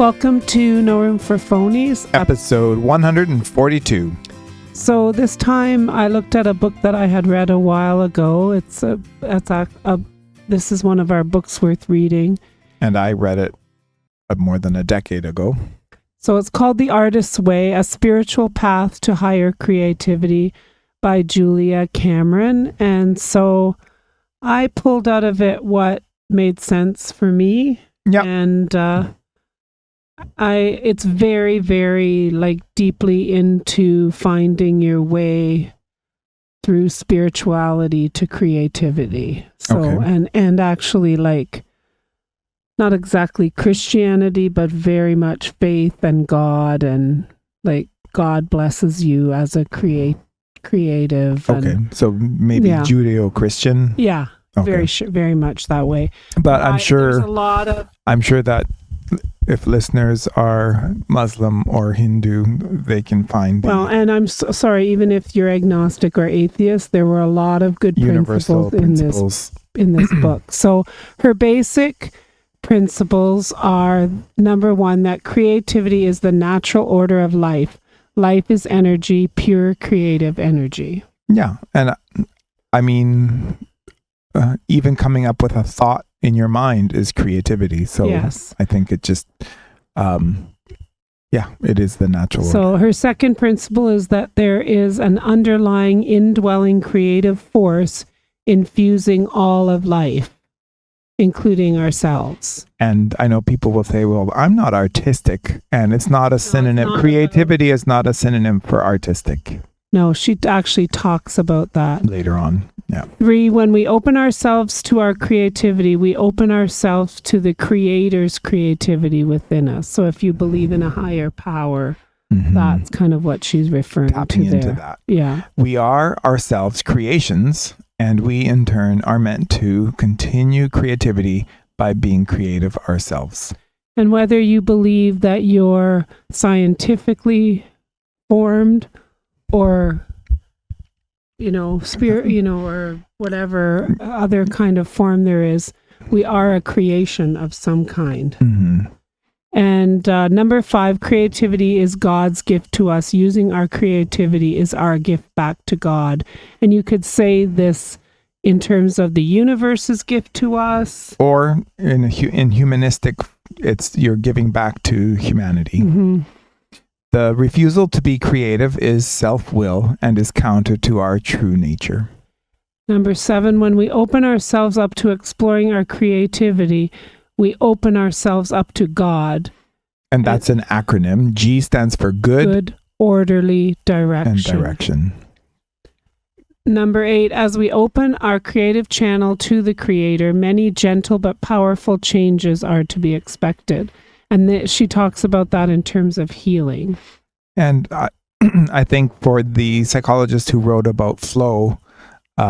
Welcome to No Room for Phonies. Episode 142. So this time I looked at a book that I had read a while ago. This is one of our books worth reading. And I read it more than a decade ago. So it's called The Artist's Way, A Spiritual Path to Higher Creativity by Julia Cameron. And so I pulled out of it what made sense for me. Yep. And it's very, very deeply into finding your way through spirituality to creativity. So Okay. and actually not exactly Christianity, but very much faith and God, and God blesses you as a creative. Okay. And, So maybe Yeah. Judeo-Christian. yeah, Okay. very much that way. But I'm There's a sure lot of that if listeners are Muslim or Hindu, they can find and I'm sorry, even if you're agnostic or atheist, there were a lot of good universal principles principles. in this book. So her basic principles are, number one, that creativity is the natural order of life. Life is energy, pure creative energy. Yeah. And I mean, even coming up with a thought in your mind is creativity. So Yes. I think it just, it is the natural order. So her second principle is that there is an underlying indwelling creative force infusing all of life, including ourselves. And I know people will say, well, I'm not artistic. And it's not a synonym. not Creativity is not a synonym for artistic No, she actually talks about that. later on. Yeah. 3, when we open ourselves to our creativity, we open ourselves to the Creator's creativity within us. So if you believe in a higher power, Mhm. that's kind of what she's referring Tapping to there. into that. Yeah. We are ourselves creations, and we in turn are meant to continue creativity by being creative ourselves. And whether you believe that you're scientifically formed or spirit, or whatever other kind of form there is, we are a creation of some kind. Mhm. And number 5, creativity is God's gift to us. Using our creativity is our gift back to God. And you could say this in terms of the universe's gift to us. Or in humanistic, it's you're giving back to humanity. Mm-hmm. The refusal to be creative is self-will and is counter to our true nature. Number 7, when we open ourselves up to exploring our creativity, we open ourselves up to God. And that's an acronym. G stands for good Orderly and direction. direction. Number 8, as we open our creative channel to the Creator, many gentle but powerful changes are to be expected. And she talks about that in terms of healing. And I think for the psychologist who wrote about flow,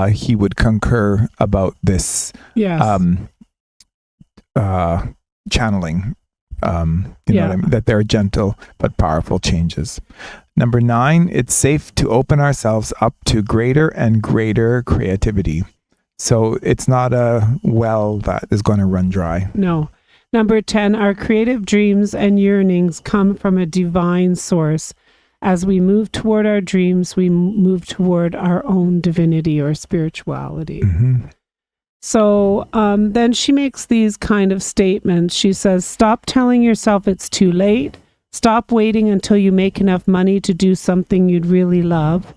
he would concur about this Yes. channeling. You know what I mean? That they're gentle but powerful changes. Number 9, it's safe to open ourselves up to greater and greater creativity. So it's not a well that is going to run dry. No. Number 10, our creative dreams and yearnings come from a divine source. As we move toward our dreams, we move toward our own divinity or spirituality. Mm-hmm. So then she makes these kind of statements. She says, stop telling yourself it's too late. Stop waiting until you make enough money to do something you'd really love.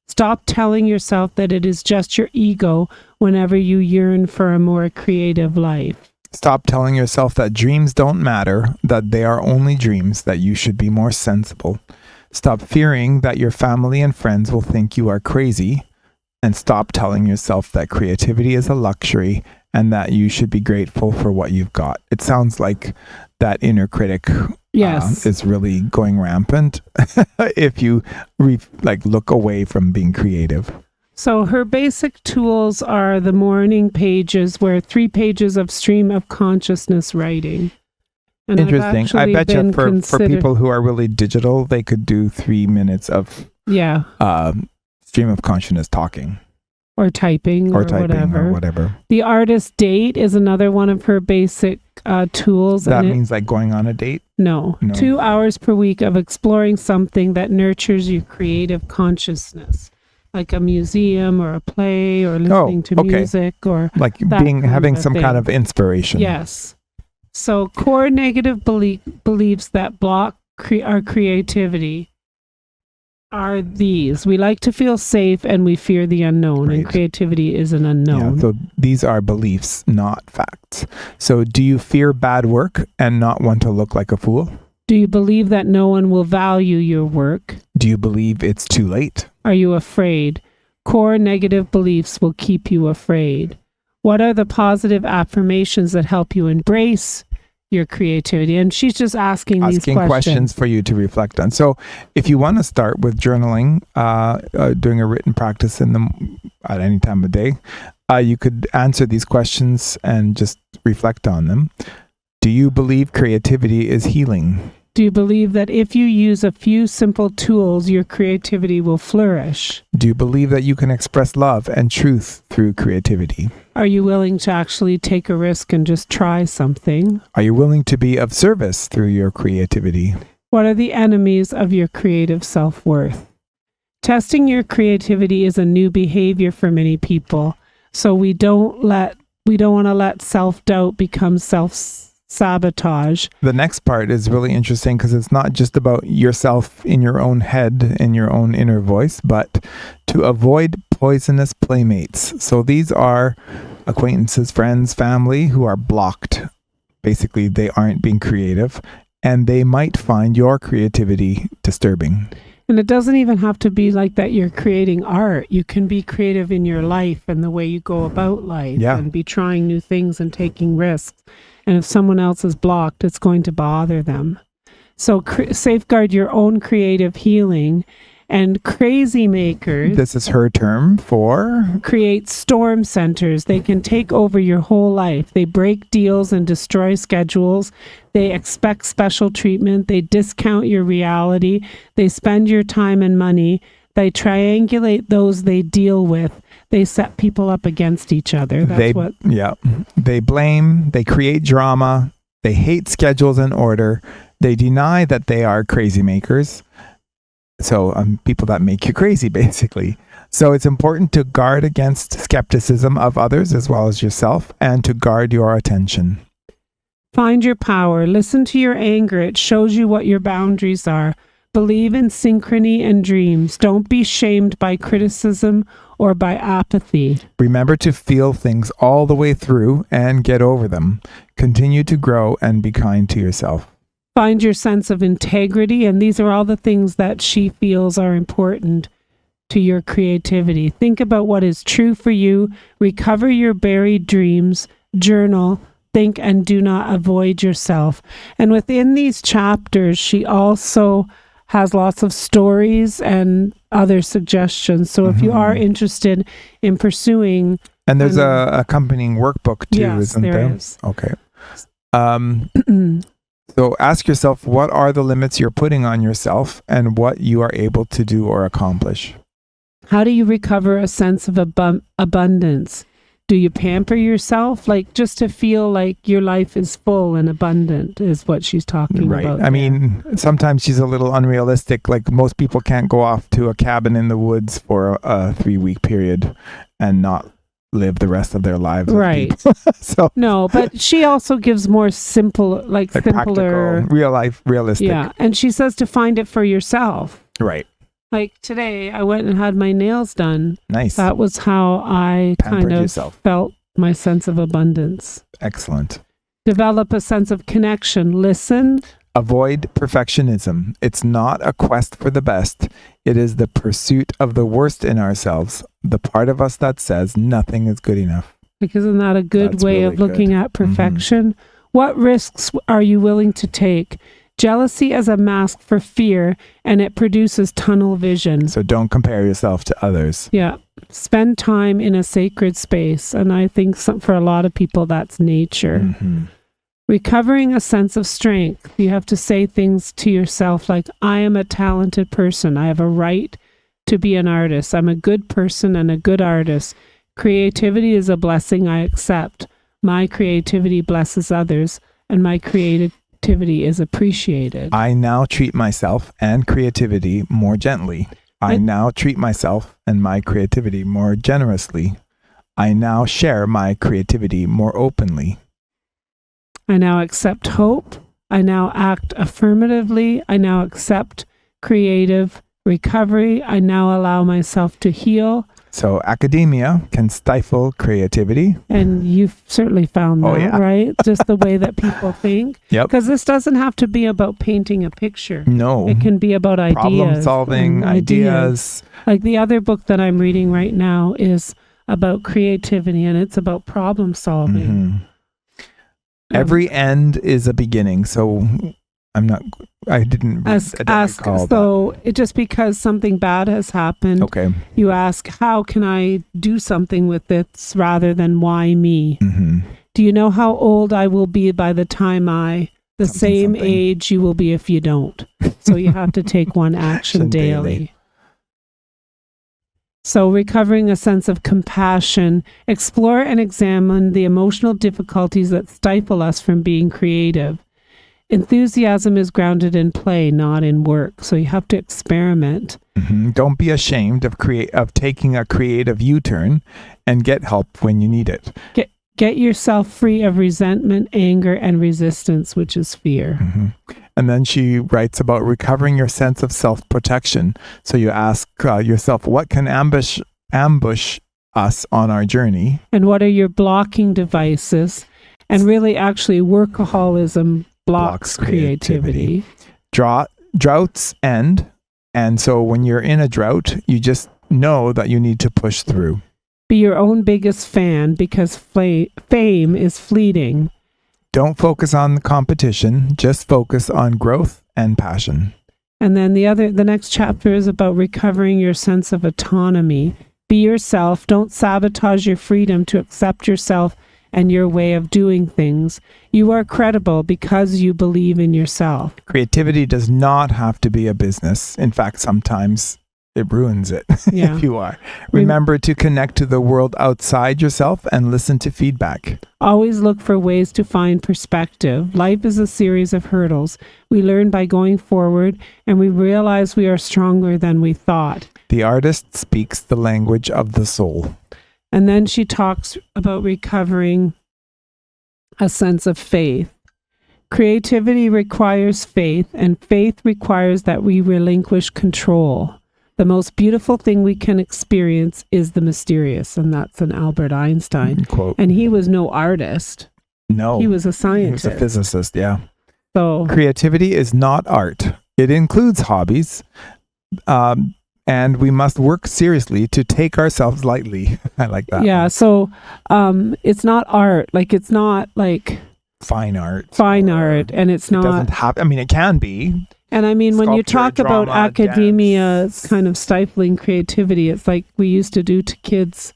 Stop telling yourself that it is just your ego whenever you yearn for a more creative life. Stop telling yourself that dreams don't matter, that they are only dreams, that you should be more sensible. Stop fearing that your family and friends will think you are crazy. And stop telling yourself that creativity is a luxury and that you should be grateful for what you've got. It sounds like that inner critic is really going rampant if you look away from being creative. So her basic tools are the morning pages, where 3 pages of stream of consciousness writing. And Interesting. I bet you for people who are really digital, they could do 3 minutes of stream of consciousness talking. or typing or whatever. The artist date is another one of her basic tools. That means like going on a date? No. 2 hours per week of exploring something that nurtures your creative consciousness, like a museum or a play or listening to music or like having some kind of inspiration. Yes. So core negative beliefs that block our creativity are these. We like to feel safe and we fear the unknown, and creativity is an unknown. Yeah, so these are beliefs, not facts. So do you fear bad work and not want to look like a fool? Do you believe that no one will value your work? Do you believe it's too late? Are you afraid? Core negative beliefs will keep you afraid. What are the positive affirmations that help you embrace your creativity? And she's just asking these questions for you to reflect on. So if you want to start with journaling, doing a written practice at any time of day, you could answer these questions and just reflect on them. Do you believe creativity is healing? Do you believe that if you use a few simple tools, your creativity will flourish? Do you believe that you can express love and truth through creativity? Are you willing to actually take a risk and just try something? Are you willing to be of service through your creativity? What are the enemies of your creative self-worth? Testing your creativity is a new behavior for many people, so we don't want to let self-doubt become self-sabotage. The next part is really interesting because it's not just about yourself in your own head, in your own inner voice, but to avoid poisonous playmates. So these are acquaintances, friends, family who are blocked. Basically, they aren't being creative, and they might find your creativity disturbing. And it doesn't even have to be like that you're creating art. You can be creative in your life and the way you go about life and be trying new things and taking risks. And if someone else is blocked, it's going to bother them. So safeguard your own creative healing. And crazy makers, this is her term for, create storm centers. They can take over your whole life. They break deals and destroy schedules. They expect special treatment. They discount your reality. They spend your time and money. They triangulate those they deal with. They set people up against each other. They blame, they create drama, they hate schedules and order. They deny that they are crazy makers. So people that make you crazy, basically. So it's important to guard against skepticism of others as well as yourself, and to guard your attention. Find your power. Listen to your anger. It shows you what your boundaries are. Believe in synchrony and dreams. Don't be shamed by criticism or by apathy. Remember to feel things all the way through and get over them. Continue to grow and be kind to yourself. Find your sense of integrity, and these are all the things that she feels are important to your creativity. Think about what is true for you. Recover your buried dreams. Journal. Think and do not avoid yourself. And within these chapters, she also has lots of stories and other suggestions. So if you are interested in pursuing... And there's a accompanying workbook too, isn't there? There is. Okay. So ask yourself, what are the limits you're putting on yourself and what you are able to do or accomplish? How do you recover a sense of abundance? Do you pamper yourself? Like just to feel like your life is full and abundant is what she's talking about. I mean, sometimes she's a little unrealistic. Like most people can't go off to a cabin in the woods for a 3-week period and not live the rest of their lives. Right. So no, but she also gives more simpler, practical, real life, realistic. Yeah. And she says to find it for yourself. Right. Like today, I went and had my nails done. Nice. That was how I kind of felt my sense of abundance. Excellent. Develop a sense of connection. Listen. Avoid perfectionism. It's not a quest for the best. It is the pursuit of the worst in ourselves, the part of us that says nothing is good enough. Like, isn't that a good way of looking at perfection? What risks are you willing to take? Jealousy is a mask for fear, and it produces tunnel vision. So don't compare yourself to others. Yeah. Spend time in a sacred space. And I think for a lot of people, that's nature. Mm-hmm. Recovering a sense of strength. You have to say things to yourself like, I am a talented person. I have a right to be an artist. I'm a good person and a good artist. Creativity is a blessing I accept. My creativity blesses others, and my creativity is appreciated. I now treat myself and creativity more gently. I now treat myself and my creativity more generously. I now share my creativity more openly. I now accept hope. I now act affirmatively. I now accept creative recovery. I now allow myself to heal. So academia can stifle creativity. And you've certainly found that, Oh, yeah. right? Just the way that people think. Yep. Because this doesn't have to be about painting a picture. No. It can be about ideas. Problem solving, and ideas. Like the other book that I'm reading right now is about creativity, and it's about problem solving. Mhm. Every end is a beginning. So I didn't recall so it just because something bad has happened, Okay. you ask, how can I do something with this rather than why me? Mm-hmm. Do you know how old I will be by the time the same something. age you will be if you don't? So you have to take one action daily. So recovering a sense of compassion, explore and examine the emotional difficulties that stifle us from being creative. Enthusiasm is grounded in play, not in work. So you have to experiment. Mm-hmm. Don't be ashamed of taking a creative U-turn, and get help when you need it. Get yourself free of resentment, anger, and resistance, which is fear. Mm-hmm. And then she writes about recovering your sense of self-protection. So you ask yourself, what can ambush us on our journey? And what are your blocking devices? And really, actually, workaholism blocks creativity. Droughts end. And so when you're in a drought, you just know that you need to push through. Be your own biggest fan, because fame is fleeting. Don't focus on the competition, just focus on growth and passion. And then the next chapter is about recovering your sense of autonomy. Be yourself. Don't sabotage your freedom to accept yourself and your way of doing things. You are credible because you believe in yourself. Creativity does not have to be a business. In fact, sometimes it ruins it Yeah. if you are. Remember to connect to the world outside yourself and listen to feedback. Always look for ways to find perspective. Life is a series of hurdles. We learn by going forward, and we realize we are stronger than we thought. The artist speaks the language of the soul. And then she talks about recovering a sense of faith. Creativity requires faith, and faith requires that we relinquish control. The most beautiful thing we can experience is the mysterious, and that's an Albert Einstein. Quote. And he was no artist. No. He was a He scientist. was a physicist, yeah. So Creativity is not art. It includes hobbies. And we must work seriously to take ourselves lightly. I like that. yeah, so it's not art. Like, it's not like Fine art. and it's It not. doesn't have, I mean, it can be. And I mean, when you Sculpture, talk about drama, academia dance. kind of stifling creativity, it's like we used to do to kids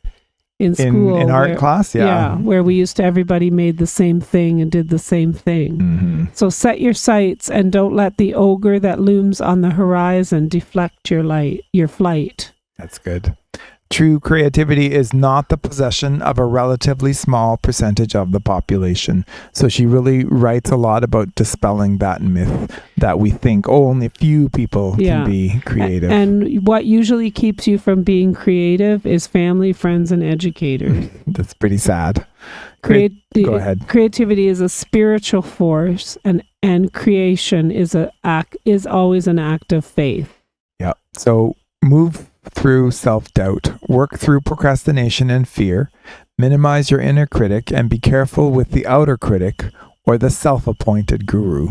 in school. In art class, yeah. where we used to, everybody made the same thing and did the same thing. Mm-hmm. So set your sights and don't let the ogre that looms on the horizon deflect your flight. That's good. True creativity is not the possession of a relatively small percentage of the population. So she really writes a lot about dispelling that myth that we think, only a few people can be creative. And what usually keeps you from being creative is family, friends, and educators. That's pretty sad. Go ahead. Creativity is a spiritual force, and creation is always an act of faith. Yeah. So move through self-doubt, work through procrastination and fear, minimize your inner critic, and be careful with the outer critic or the self-appointed guru.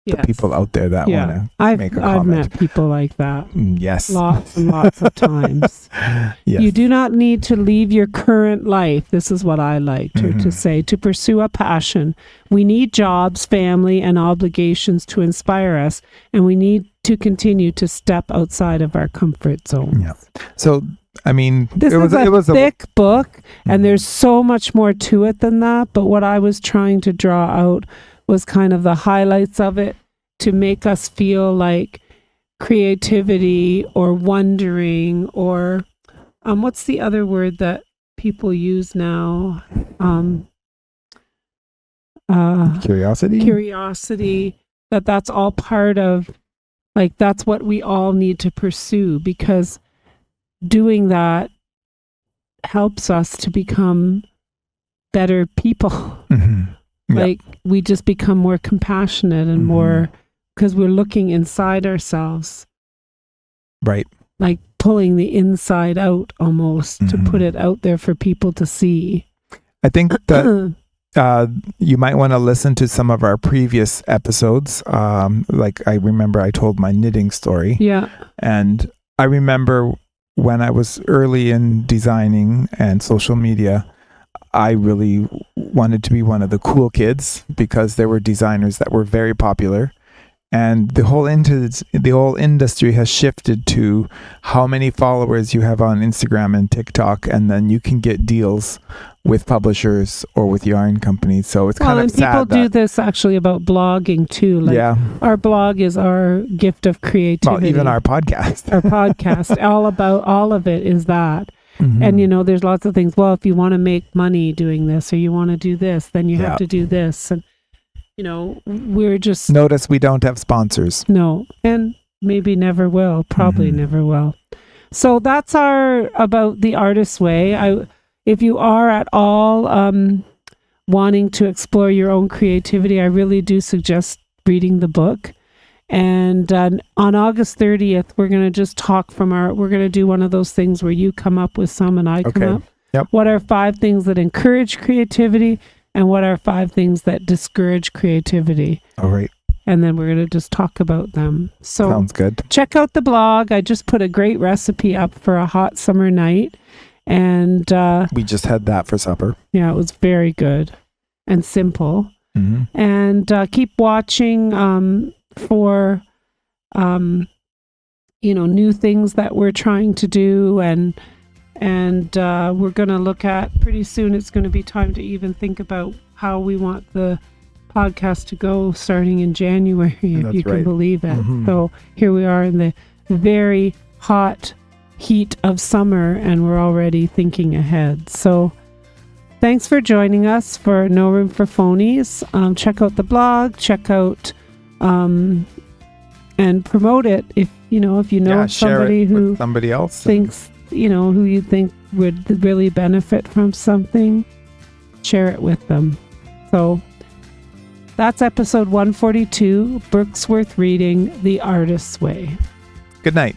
The Yes. people out there that want to make a I've comment. met people like that. Yes. Lots and lots of times. Yes. You do not need to leave your current life. This is what I liked her to say, to pursue a passion. We need jobs, family, and obligations to inspire us, and we need to continue to step outside of our comfort zone. Yeah. So, I mean, This it was a thick book, and Mhm. there's so much more to it than that. But what I was trying to draw out was kind of the highlights of it to make us feel like creativity or wondering or what's the other word that people use now? Curiosity. That's all part of, like, that's what we all need to pursue, because doing that helps us to become better people. Mm-hmm. Yep. Like, we just become more compassionate and more, because we're looking inside ourselves. Right. Like pulling the inside out almost to put it out there for people to see. I think that you might want to listen to some of our previous episodes. Like I remember I told my knitting story. Yeah. And I remember when I was early in designing and social media, I really wanted to be one of the cool kids because there were designers that were very popular. And the whole industry has shifted to how many followers you have on Instagram and TikTok, and then you can get deals with publishers or with yarn companies. So it's kind of sad. Well, and people do this actually about blogging too. Like, yeah, our blog is our gift of creativity. well, even our podcast. Our podcast, all of it is that. Mm-hmm. And there's lots of things. Well, if you want to make money doing this, or you want to do this, then you have to do this. And we're just... Notice we don't have sponsors. No, and maybe never will. Probably never will. So that's about The Artist's Way. If you are at all wanting to explore your own creativity, I really do suggest reading the book. And on August 30th, we're going to just talk we're going to do one of those things where you come up with some and I come up. Yep. What are 5 things that encourage creativity? And what are 5 things that discourage creativity? All right. And then we're going to just talk about them. So sounds good. Check out the blog. I just put a great recipe up for a hot summer night. And we just had that for supper. Yeah, it was very good and simple. Mm-hmm. And keep watching for, new things that we're trying to do. And we're going to look at, pretty soon it's going to be time to even think about how we want the podcast to go starting in January, if you can believe it. Mm-hmm. So here we are in the very hot heat of summer, and we're already thinking ahead. So thanks for joining us for No Room for Phonies. Check out the blog, check out and promote it if you know somebody who somebody else thinks who you think would really benefit from something. Share it with them. So that's episode 142, Brooksworth Reading, The Artist's Way. Good night.